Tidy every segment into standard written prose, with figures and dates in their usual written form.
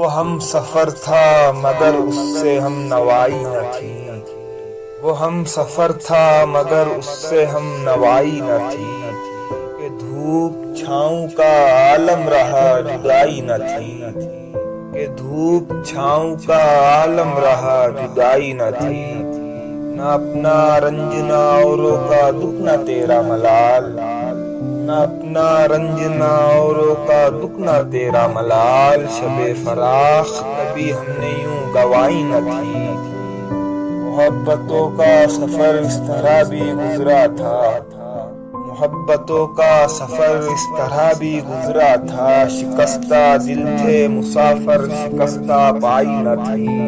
وہ ہم سفر تھا مگر اس سے ہم نوائی نہ تھی، وہ ہم سفر تھا مگر اس سے ہم نوائی نہ تھی، کہ دھوپ چھاؤں کا عالم رہا جدائی نہ تھی، کہ دھوپ چھاؤں کا عالم رہا جدائی نہ تھی، نہ اپنا رنج نہ اوروں کا دکھ نہ تیرا ملال، نہ اپنا رنج نہ اوروں کا دکھ نہ تیرا ملال، شب فراق کبھی ہم نے یوں گوائی نہ تھی، محبتوں کا سفر اس طرح بھی گزرا تھا، محبتوں کا سفر اس طرح بھی گزرا تھا، شکستہ دل تھے مسافر شکستہ پائی نہ تھی،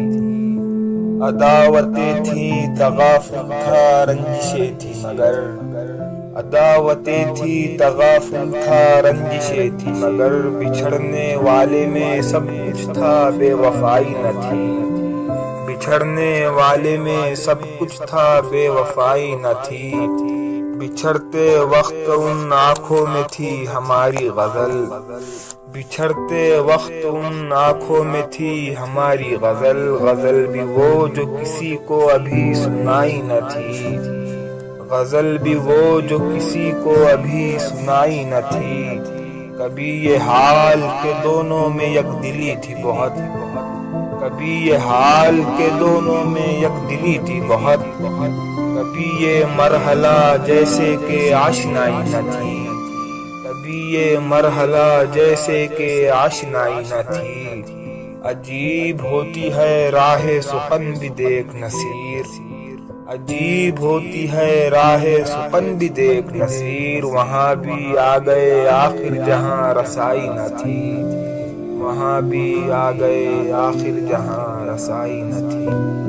عداوتیں تھیں تغافل تھا رنجشیں تھی مگر، عداوتیں تھی تغافل تھا رنجشیں تھی مگر، بچھڑنے والے میں سب کچھ تھا بے وفائی نہ تھی، بچھڑنے والے میں سب کچھ تھا بے وفائی نہ تھی، بچھڑتے وقت ان آنکھوں میں تھی ہماری غزل، بچھڑتے وقت ان آنکھوں میں تھی ہماری غزل، غزل بھی وہ جو کسی کو ابھی سنائی نہ تھی، غزل بھی وہ جو کسی کو ابھی سنائی نہ تھی، کبھی یہ حال کہ دونوں میں یک دلی تھی بہت، کبھی یہ حال کہ دونوں میں یک دلی تھی بہت، کبھی یہ مرحلہ جیسے کہ آشنائی نہ تھی، کبھی یہ مرحلہ جیسے کہ آشنائی نہ تھی، عجیب ہوتی ہے راہ سخن بھی دیکھ نصیر، عجیب ہوتی ہے راہ سخن بھی دیکھ نصیر، وہاں بھی آ گئے آخر جہاں رسائی نہ تھی، وہاں بھی آ گئے آخر جہاں رسائی نہ تھی۔